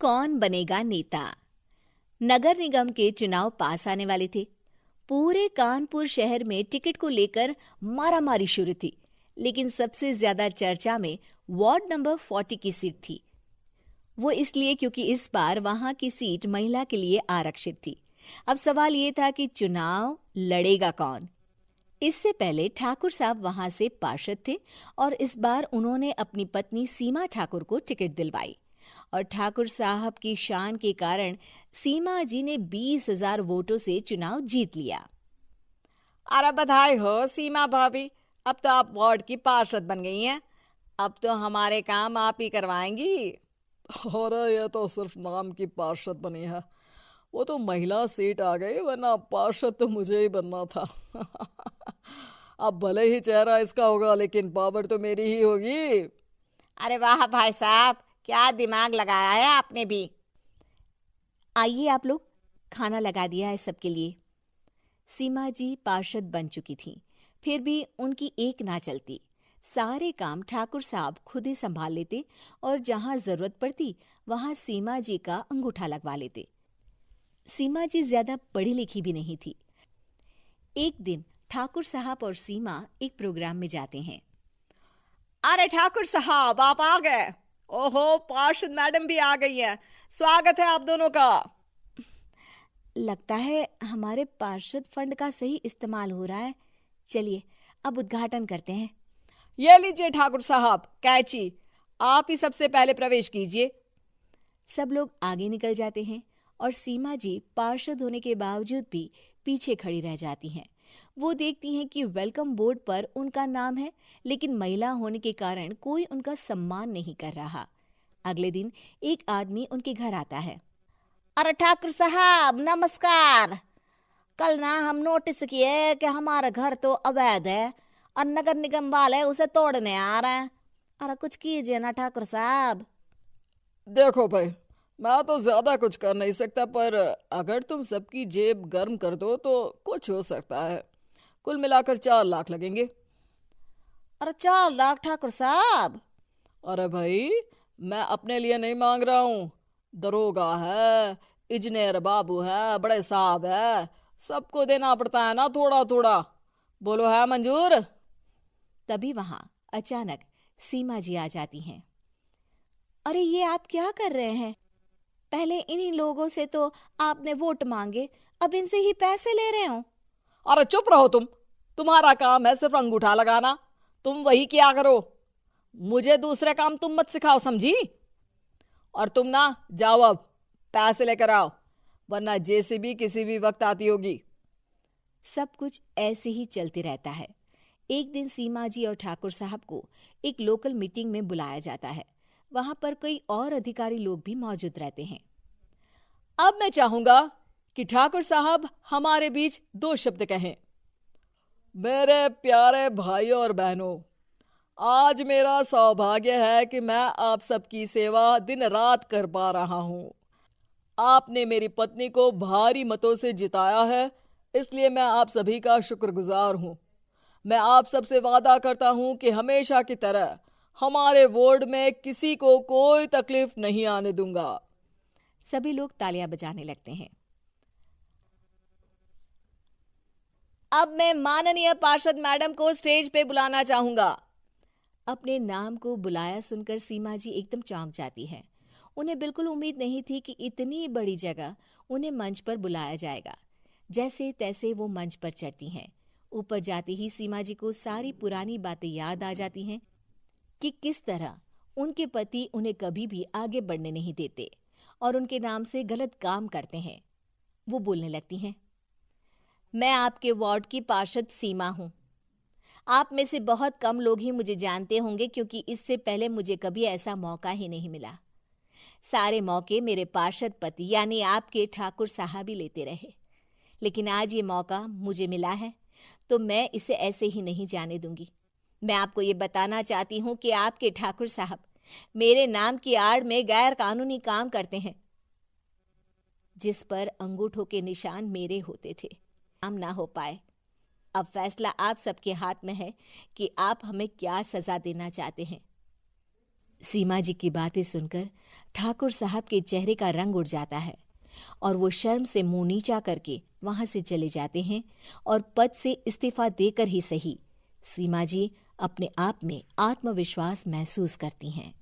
कौन बनेगा नेता। नगर निगम के चुनाव पास आने वाले थे। पूरे कानपुर शहर में टिकट को लेकर मारामारी शुरू थी, लेकिन सबसे ज्यादा चर्चा में वार्ड नंबर 40 की सीट थी। वो इसलिए क्योंकि इस बार वहां की सीट महिला के लिए आरक्षित थी। अब सवाल ये था कि चुनाव लड़ेगा कौन। इससे पहले ठाकुर साहब वहां से पार्षद थे और इस बार उन्होंने अपनी पत्नी सीमा ठाकुर को टिकट दिलवाई और ठाकुर साहब की शान के कारण सीमा जी ने 20,000 वोटों से चुनाव जीत लिया। अरे बधाई हो सीमा भाभी, अब तो आप वार्ड की पार्षद बन गई हैं। अब तो हमारे काम आप ही करवाएंगी। अरे ये तो सिर्फ नाम की पार्षद बनी है, वो तो महिला सीट आ गई, वरना पार्षद तो मुझे ही बनना था। अब भले ही चेहरा इसका होगा, लेकिन पावर तो मेरी ही होगी। अरे वाह भाई साहब, क्या दिमाग लगाया है आपने भी। आइए आप लोग, खाना लगा दिया है सबके लिए। सीमा जी पार्षद बन चुकी थी, फिर भी उनकी एक ना चलती। सारे काम ठाकुर साहब खुद ही संभाल लेते और जहां जरूरत पड़ती वहां सीमा जी का अंगूठा लगवा लेते। सीमा जी ज्यादा पढ़ी लिखी भी नहीं थी। एक दिन ठाकुर साहब और सीमा एक प्रोग्राम में जाते हैं। अरे ठाकुर साहब, आप आ गए। ओहो, पार्षद मैडम भी आ गई हैं। स्वागत है आप दोनों का। लगता है हमारे पार्षद फंड का सही इस्तेमाल हो रहा है। चलिए अब उद्घाटन करते हैं। ये लीजिए ठाकुर साहब कैची, आप ही सबसे पहले प्रवेश कीजिए। सब लोग आगे निकल जाते हैं और सीमा जी पार्षद होने के बावजूद भी पीछे खड़ी रह जाती हैं। वो देखती हैं कि वेलकम बोर्ड पर उनका नाम है, लेकिन महिला होने के कारण कोई उनका सम्मान नहीं कर रहा। अगले दिन एक आदमी उनके घर आता है। अरे ठाकुर साहब नमस्कार। कल ना हम नोटिस किए कि हमारा घर तो अवैध है और नगर निगम वाले उसे तोड़ने आ रहे हैं। अरे कुछ कीजिए ना ठाकुर साहब। देखो भाई, मैं तो ज्यादा कुछ कर नहीं सकता, पर अगर तुम सबकी जेब गर्म कर दो तो कुछ हो सकता है। कुल मिलाकर 4 लाख लगेंगे। अरे 4 लाख ठाकुर साहब? अरे भाई, मैं अपने लिए नहीं मांग रहा हूँ। दरोगा है, इंजीनियर बाबू है, बड़े साहब है, सबको देना पड़ता है ना थोड़ा थोड़ा। बोलो है मंजूर? तभी वहां अचानक सीमा जी आ जाती हैं। अरे ये आप क्या कर रहे हैं? पहले इन्हीं लोगों से तो आपने वोट मांगे, अब इनसे ही पैसे ले रहे हो। अरे चुप रहो तुम। तुम्हारा काम है सिर्फ अंगूठा लगाना, तुम वही किया करो। मुझे दूसरे काम तुम मत सिखाओ, समझी? और तुम ना जाओ, अब पैसे लेकर आओ, वरना जेसीबी किसी भी वक्त आती होगी। सब कुछ ऐसे ही चलते रहता है। एक दिन सीमा जी और ठाकुर साहब को एक लोकल मीटिंग में बुलाया जाता है। वहां पर कई और अधिकारी लोग भी मौजूद रहते हैं। अब मैं चाहूंगा कि ठाकुर साहब हमारे बीच 2 शब्द कहें। मेरे प्यारे भाइयों और बहनों, आज मेरा सौभाग्य है कि मैं आप सबकी सेवा दिन रात कर पा रहा हूं। आपने मेरी पत्नी को भारी मतों से जिताया है, इसलिए मैं आप सभी का शुक्रगुजार हूं। मैं आप सबसे वादा करता हूं कि हमेशा की तरह हमारे वार्ड में किसी को कोई तकलीफ नहीं आने दूंगा। सभी लोग तालियां बजाने लगते हैं। अब मैं माननीय पार्षद मैडम को स्टेज पे बुलाना चाहूंगा। अपने नाम को बुलाया सुनकर सीमा जी एकदम चौंक जाती है। उन्हें बिल्कुल उम्मीद नहीं थी कि इतनी बड़ी जगह उन्हें मंच पर बुलाया जाएगा। जैसे तैसे वो मंच पर चढ़ती हैं। ऊपर जाते ही सीमा जी को सारी पुरानी बातें याद आ जाती हैं कि किस तरह उनके पति उन्हें कभी भी आगे बढ़ने नहीं देते और उनके नाम से गलत काम करते हैं। वो बोलने लगती हैं। मैं आपके वार्ड की पार्षद सीमा हूं। आप में से बहुत कम लोग ही मुझे जानते होंगे, क्योंकि इससे पहले मुझे कभी ऐसा मौका ही नहीं मिला। सारे मौके मेरे पार्षद पति यानी आपके ठाकुर साहब ही लेते रहे, लेकिन आज ये मौका मुझे मिला है तो मैं इसे ऐसे ही नहीं जाने दूंगी। मैं आपको ये बताना चाहती हूँ कि आपके ठाकुर साहब मेरे नाम की आड़ में गैर कानूनी काम करते हैं, जिस पर अंगूठों के निशान मेरे होते थे। काम ना हो पाए। अब फैसला आप सबके हाथ में है कि आप हमें क्या सजा देना चाहते हैं। सीमा जी की बातें सुनकर ठाकुर साहब के चेहरे का रंग उड़ जाता है और वो शर्म से मुंह नीचा करके वहां से चले जाते हैं और पद से इस्तीफा देकर ही सही सीमा जी अपने आप में आत्मविश्वास महसूस करती हैं।